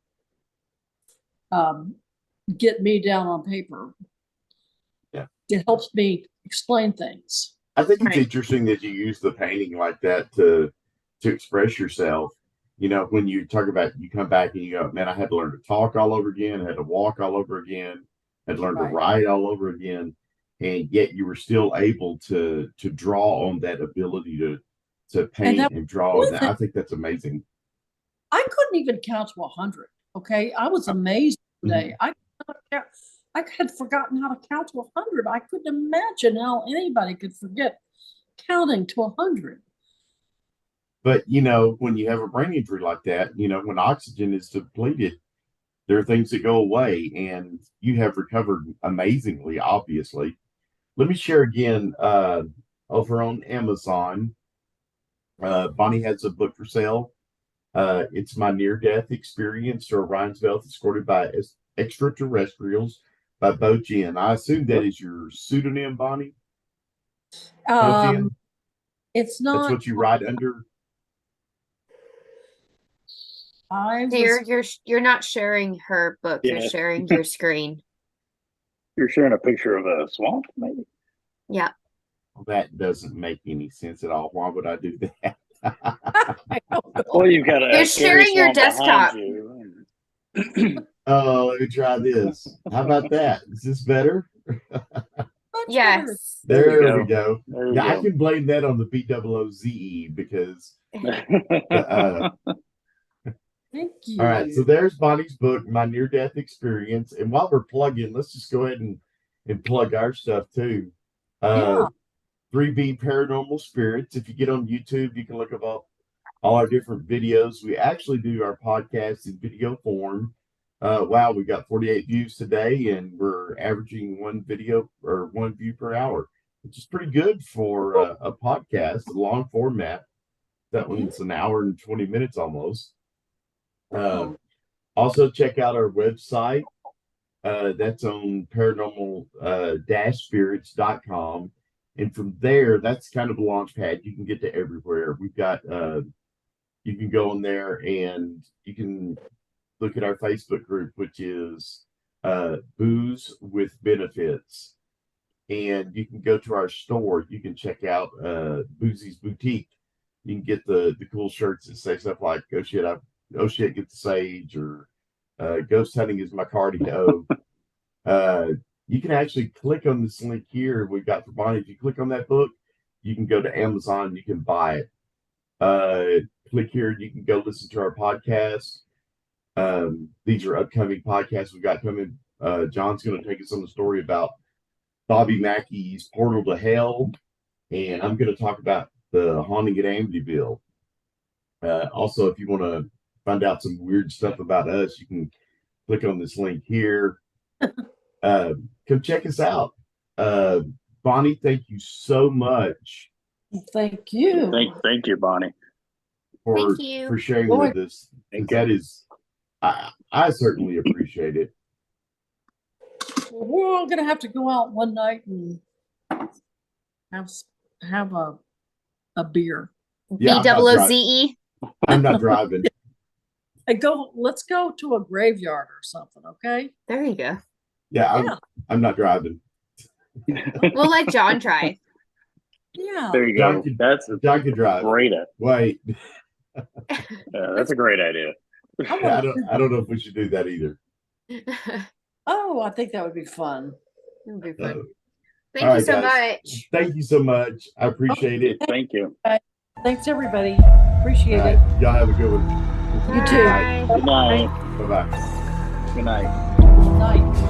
get me down on paper. Yeah. It helps me explain things. I think it's interesting that you use the painting like that to express yourself. When you talk about, you come back and you go, man, I had to learn to talk all over again, I had to walk all over again, I had to learn to write all over again, and yet you were still able to draw on that ability to paint and draw. And I think that's amazing. I couldn't even count to 100. Okay, I was amazed today. I had forgotten how to count to 100. I couldn't imagine how anybody could forget counting to 100. But when you have a brain injury like that, when oxygen is depleted, there are things that go away, and you have recovered amazingly, obviously. Let me share again, over on Amazon. Bonnie has a book for sale. It's My Near-Death Experience, or Orion's Belt, Escorted by Extraterrestrials, by BoJenn. I assume that is your pseudonym, Bonnie? BoJenn? It's not. That's what you write under? I was, You're not sharing her book. You're Yeah. sharing your screen. You're sharing a picture of a swamp, maybe? Yeah. That doesn't make any sense at all. Why would I do that? I don't know. Well, you've got a You're scary sharing your swamp behind desktop. you. Oh, let me try this. How about that? Is this better? Much better. Yes. There you we go. There you Yeah, I go. can blame that on the BOOZE because uh, Thank you. all right, so there's Bonnie's book, My Near Death Experience. And while we're plugging, let's just go ahead and plug our stuff too. Yeah. 3B Paranormal Spirits. If you get on YouTube, you can look up all our different videos. We actually do our podcast in video form. Wow, we got 48 views today, and we're averaging one video or one view per hour, which is pretty good for a podcast, a long format. That one's an hour and 20 minutes almost. Also, check out our website. That's on paranormal-spirits.com. And from there, that's kind of a launch pad. You can get to everywhere. We've got, you can go in there and you can look at our Facebook group, which is Booze with Benefits. And you can go to our store. You can check out Boozy's Boutique. You can get the cool shirts that say stuff like, oh shit, get the sage, or ghost hunting is my cardio. You can actually click on this link here we got for Bonnie. If you click on that book, you can go to Amazon, you can buy it. Click here, you can go listen to our podcast. These are upcoming podcasts we got coming. John's going to take us on the story about Bobby Mackey's Portal to Hell, and I'm going to talk about the haunting at Amityville. Also, if you want to find out some weird stuff about us, you can click on this link here. Come check us out. Bonnie, thank you so much Thank you. Thank you, Bonnie. for Thank you. sharing Lord. with us. Thank That is, I certainly appreciate it. Well, we're all gonna have to go out one night and have a beer. Yeah, BOOZE. I'm not driving. And let's go to a graveyard or something, okay? There you go. Yeah, I'm not driving. We'll let John try. Yeah. There you John go. can- That's a John can drive. great. Wait, That's a great idea. I don't know if we should do that either. Oh, I think that would be fun. It'll be fun. All Thank right, you so guys. much. Thank you so much. I appreciate it. Thank you. Thanks, everybody. Appreciate All it. right, y'all have a good one. You too. Bye. Good night. Bye bye. Good night. Good night.